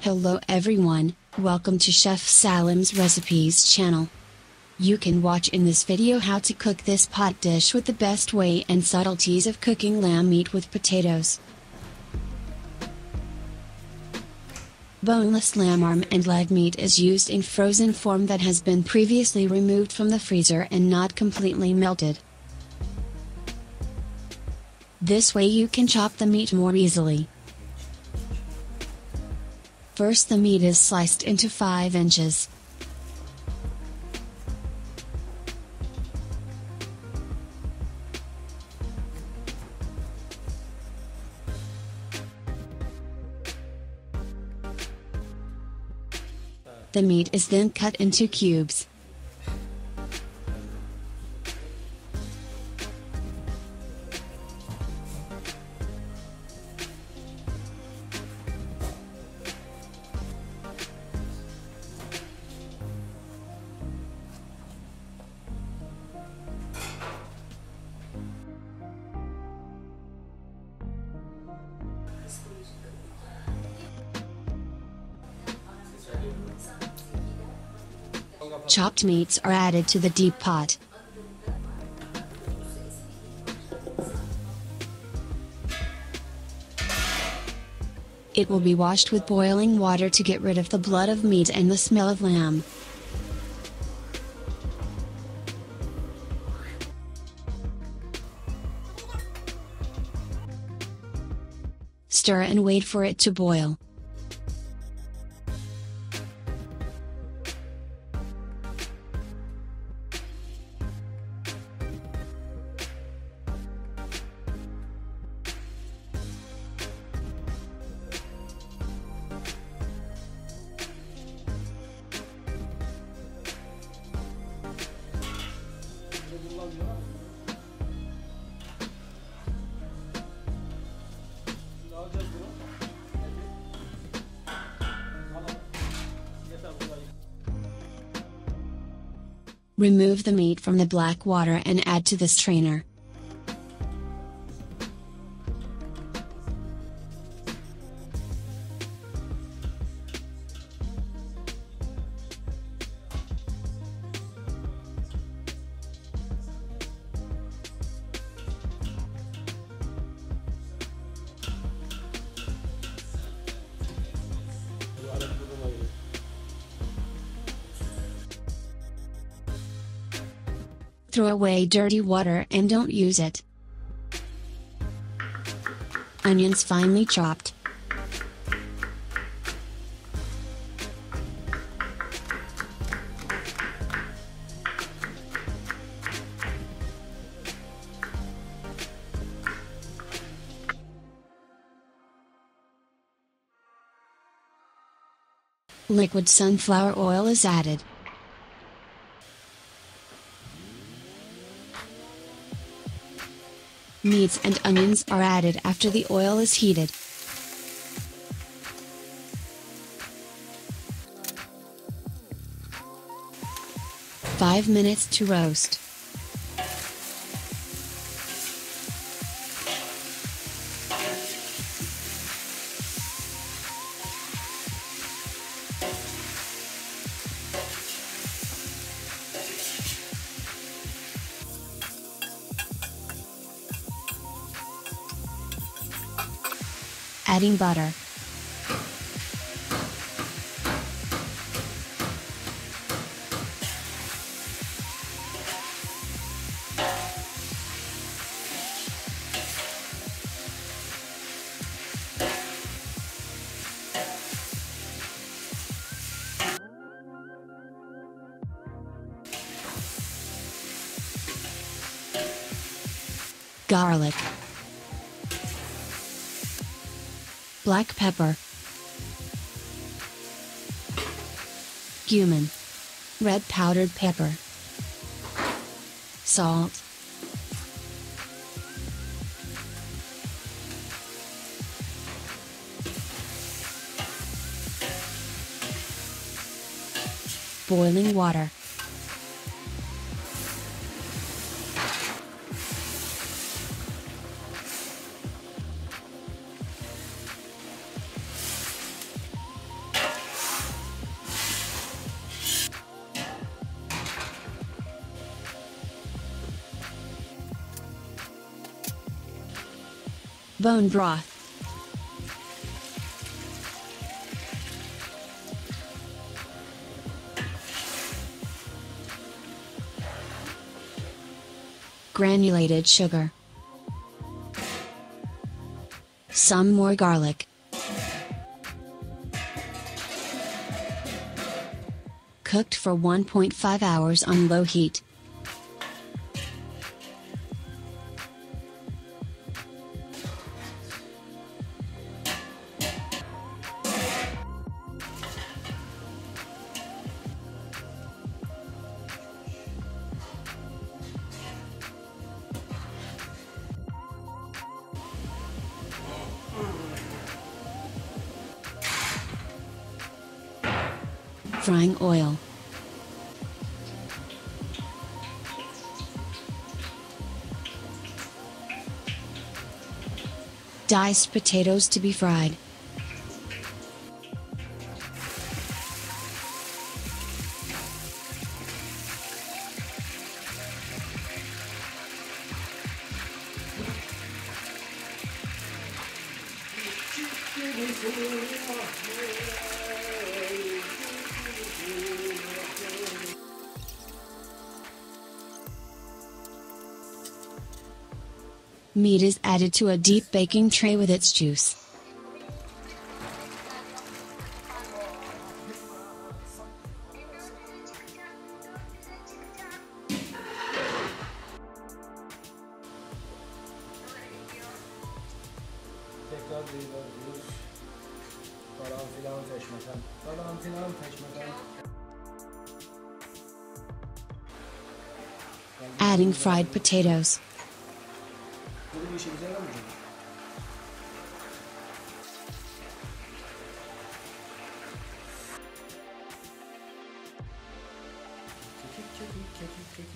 Hello everyone, welcome to Chef Salim's Recipes channel. You can watch in this video how to cook this pot dish with the best way and subtleties of cooking lamb meat with potatoes. Boneless lamb arm and leg meat is used in frozen form that has been previously removed from the freezer and not completely melted. This way you can chop the meat more easily. First, the meat is sliced into 5 inches. The meat is then cut into cubes. Chopped meats are added to the deep pot. It will be washed with boiling water to get rid of the blood of meat and the smell of lamb. Stir and wait for it to boil. Remove the meat from the black water and add to the strainer. Throw away dirty water and don't use it. Onions finely chopped. Liquid sunflower oil is added. Meats and onions are added after the oil is heated. Five minutes to roast. Adding butter. Garlic. Black pepper, cumin, red powdered pepper, salt, boiling water. Bone broth. Granulated sugar. Some more garlic. Cooked for 1.5 hours on low heat. Frying oil. Diced potatoes to be fried. Meat is added to a deep baking tray with its juice. Adding fried potatoes.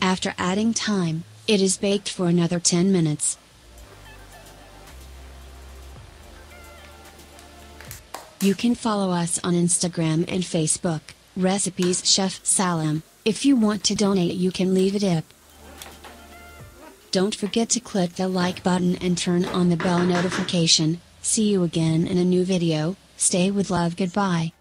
After adding thyme, it is baked for another 10 minutes. You can follow us on Instagram and Facebook, Recipes Chef Salim. If you want to donate, you can leave a tip. Don't forget to click the like button and turn on the bell notification. See you again in a new video. Stay with love. Goodbye.